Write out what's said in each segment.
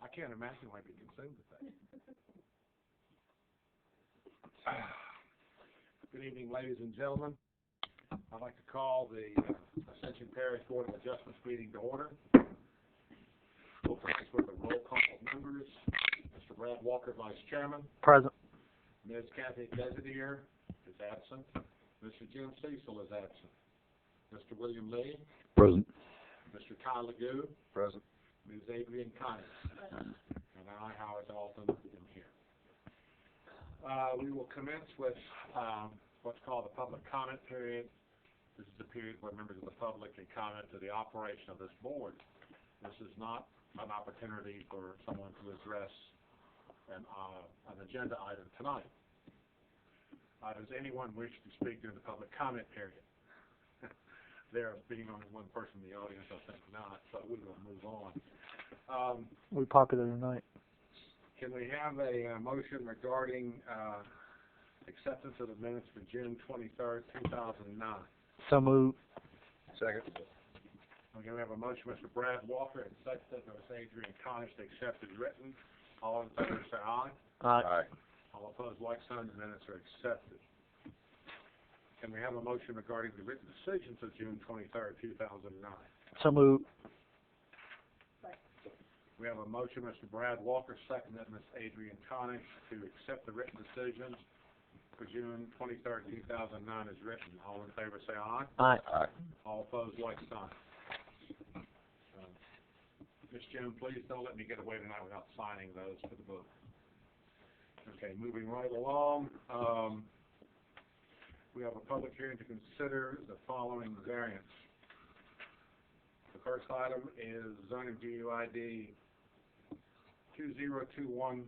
I can't imagine why it'd be consumed with that. Good evening, ladies and gentlemen. I'd like to call the Ascension Parish Board of Adjustments meeting to order. We'll practice with the roll call of members. Mr. Brad Walker, Vice Chairman. Present. Ms. Kathy Desidier is absent. Mr. Jim Cecil is absent. Mr. William Lee. Present. Mr. Ty Legoo. Present. Ms. Adrian Connie. And I, Howard Dalton, am here. We will commence with what's called the public comment period. This is the period where members of the public can comment to the operation of this board. This is not an opportunity for someone to address an agenda item tonight. Does anyone wish to speak during the public comment period? There being only one person in the audience, I think not, so we will move on. We popular tonight. Can we have a motion regarding acceptance of the minutes for June 23rd, 2009? So moved. Second. Okay, we have a motion, Mr. Brad Walker, and second, Ms. Adrian Connish, to accept as written. All in favor say aye. Aye. All opposed, like sign. The minutes are accepted. Can we have a motion regarding the written decisions of June 23rd, 2009? So moved. We have a motion, Mr. Brad Walker, seconded Ms. Adrian Connish, to accept the written decisions for June 23rd, 2009 as written. All in favor say aye. Aye. Aye. All opposed, like sign. Ms. Jim, please don't let me get away tonight without signing those for the book. Okay, moving right along. We have a public hearing to consider the following variance. The first item is zoning GUID 2021,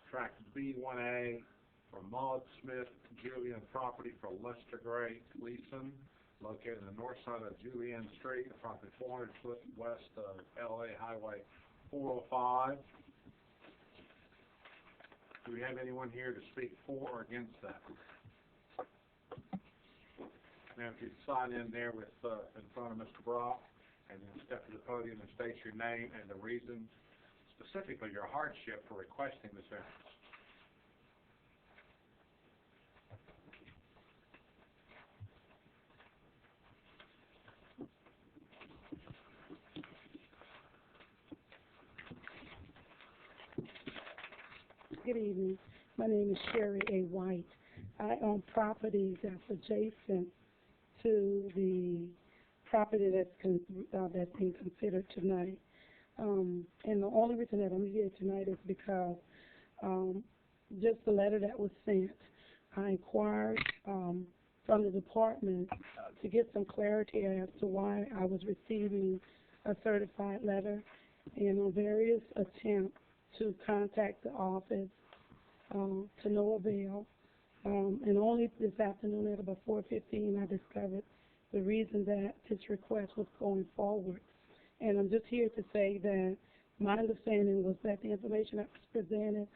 tract B1A for Maud Smith Julian property for Lester Gray Gleason, located on the north side of Julian Street, approximately 400 foot west of LA Highway 405. Do we have anyone here to speak for or against that? Now, if you sign in there with in front of Mr. Brock, and then step to the podium and state your name and the reason, specifically your hardship for requesting this variance. Good evening. My name is Sherry A. White. I own properties that's adjacent to the property that's being considered tonight. And the only reason that I'm here tonight is because just the letter that was sent, I inquired from the department to get some clarity as to why I was receiving a certified letter, and on various attempts to contact the office to no avail. And only this afternoon at about 4:15 I discovered the reason that this request was going forward. And I'm just here to say that my understanding was that the information that was presented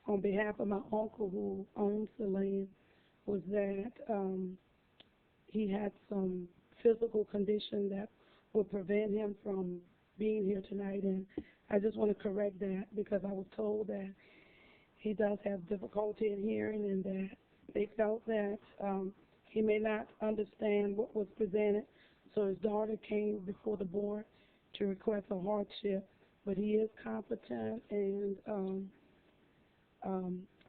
on behalf of my uncle who owns the land was that he had some physical condition that would prevent him from being here tonight. And I just want to correct that, because I was told that he does have difficulty in hearing, and that they felt that he may not understand what was presented. So his daughter came before the board to request a hardship, but he is competent, and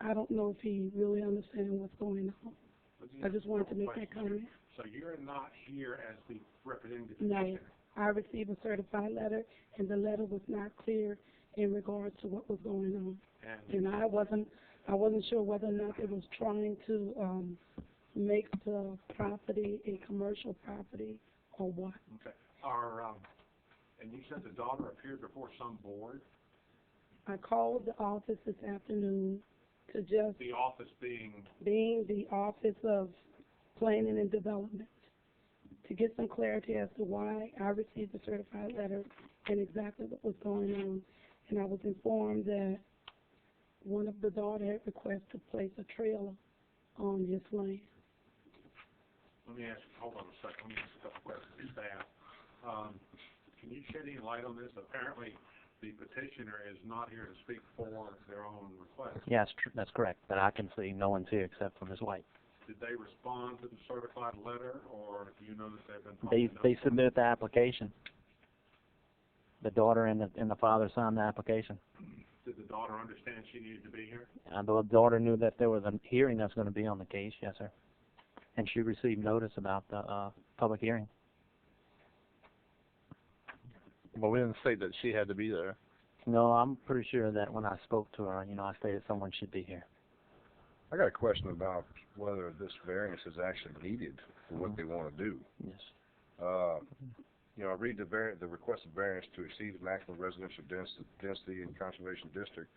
I don't know if he really understands what's going on. I just wanted to make that comment. So you're not here as the representative? No, I received a certified letter, and the letter was not clear in regards to what was going on. And I wasn't sure whether or not it was trying to make the property a commercial property or what. Okay. And you said the daughter appeared before some board? I called the office this afternoon to just... The office being? Being the Office of Planning and Development, to get some clarity as to why I received the certified letter and exactly what was going on. And I was informed that one of the daughter had requested to place a trailer on his land. Let me ask you, hold on a second, let me ask a couple questions to staff. Can you shed any light on this? Apparently, the petitioner is not here to speak for their own request. Yes, that's correct. But I can see no one's here except for Ms. White. Did they respond to the certified letter, or do you know that they've been? They submitted the application. The daughter and the father signed the application. Did the daughter understand she needed to be here? The daughter knew that there was a hearing that's going to be on the case. Yes, sir. And she received notice about the public hearing. But we didn't say that she had to be there. No, I'm pretty sure that when I spoke to her, I stated someone should be here. I got a question about whether this variance is actually needed for what they want to do. Yes. I read the requested variance to exceed the maximum residential density in conservation district,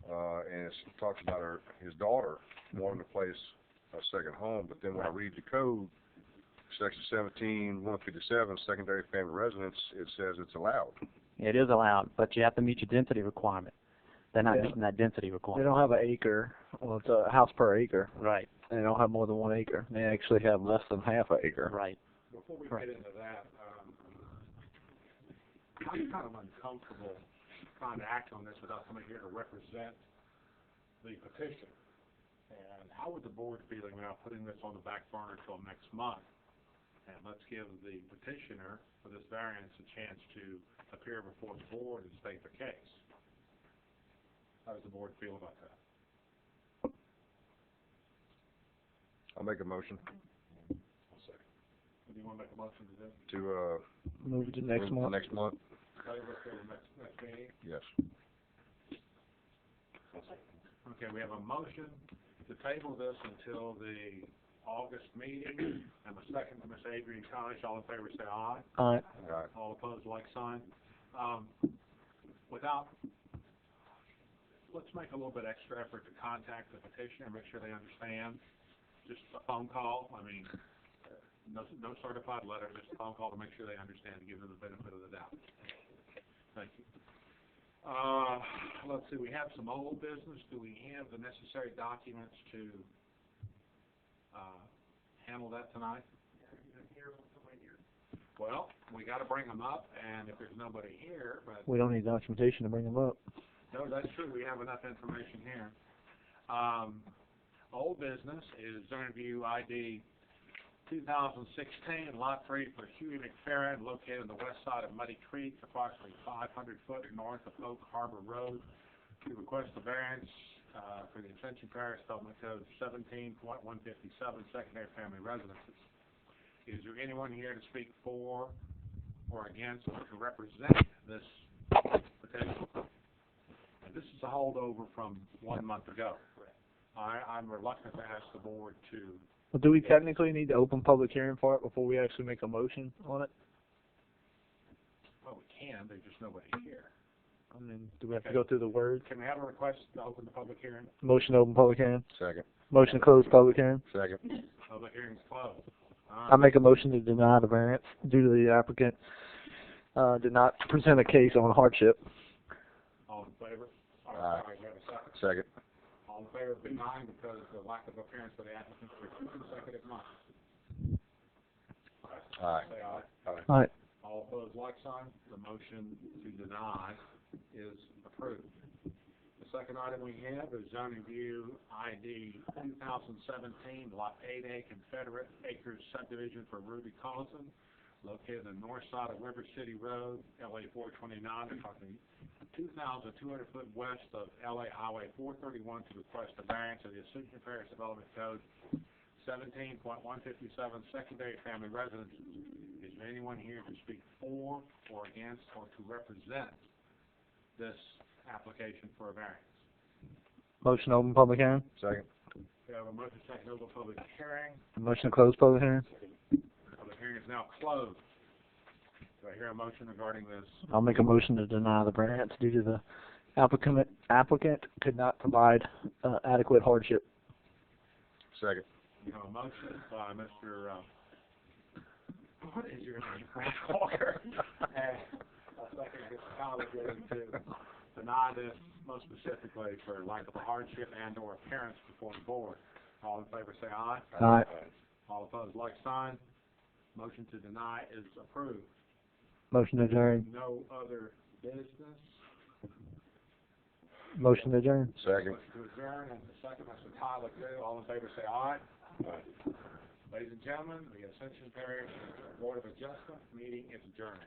and it talks about his daughter wanting to place a second home. But then when I read the code, Section 17-157, secondary family residence, it says it's allowed. It is allowed, but you have to meet your density requirement. They're not meeting that density They requirement. don't have an acre. Well, it's a house per acre. Right. They don't have more than 1 acre. They actually have less than half an acre. Right. Before we get into that, I'm kind of uncomfortable trying to act on this without somebody here to represent the petition. And how would the board feeling about putting this on the back burner until next month? And let's give the petitioner for this variance a chance to appear before the board and state the case. How does the board feel about that? I'll make a motion I'll say. Do you want to make a motion to do? to Move to next move month. next month. Okay, let's go to the next meeting. Yes. Okay, we have a motion to table this until the August meeting, and a second to Ms. Adrian Conish. All in favor say aye. All right. All right. All opposed, like sign. Let's make a little bit extra effort to contact the petitioner, make sure they understand. Just a phone call, no certified letter, just a phone call to make sure they understand, to give them the benefit of the doubt. Thank you. Let's see, we have some old business. Do we have the necessary documents to handle that tonight? Well, we got to bring them up, and if there's nobody here, but We don't need documentation to bring them up. no, that's true. We have enough information here. Old business is zone review ID 2016, Lot 3 for Huey McFerrin, located on the west side of Muddy Creek, approximately 500 foot north of Oak Harbor Road. We request the variance for the Ascension Parish Settlement Code 17.157, secondary family residences. Is there anyone here to speak for or against or to represent this petition? And this is a holdover from 1 month ago. I'm reluctant to ask the board to. Well, do we technically need to open public hearing for it before we actually make a motion on it? Well, we can, there's just nobody here. I mean, do we have to go through the words? Can we have a request to open the public hearing? Motion to open public hearing. Second. Motion to close public hearing. Second. Public hearing's closed. All I right. make a motion to deny the variance due to the applicant did not present a case on hardship. All in favor? All Aye. right, we have a second. Second. All in favor of denying because of the lack of appearance for the applicant for 2 consecutive months? Aye. Say aye. All right. All opposed, like sign. The motion to deny is approved. The second item we have is zoning view ID 2017, Lot 8A, Confederate Acres subdivision for Ruby Collison, located on the north side of River City Road, LA 429, approximately 2,200 foot west of LA Highway 431, to request a variance of the Ascension Parish Development Code 17.157, secondary family residences. Is there anyone here to speak for or against or to represent this application for a variance? Motion to open public hearing. Second. We have a motion second over public hearing. Motion to close public hearing. Public hearing is now closed. Do I hear a motion regarding this? I'll make a motion to deny the variance due to the applicant could not provide adequate hardship. Second. We have a motion by Mr. What is your name? Frank Walker. And a second Mr. Collins to deny this, most specifically for lack of a hardship and or appearance before the board. All in favor say aye. Aye. All opposed, like sign. Motion to deny is approved. Motion adjourned. No other business. Motion to adjourn. Second. To adjourn, and the second, Mr. Tyler, too. All in favor, say aye. Ladies and gentlemen, the Ascension Parish Board of Adjustment meeting is adjourned.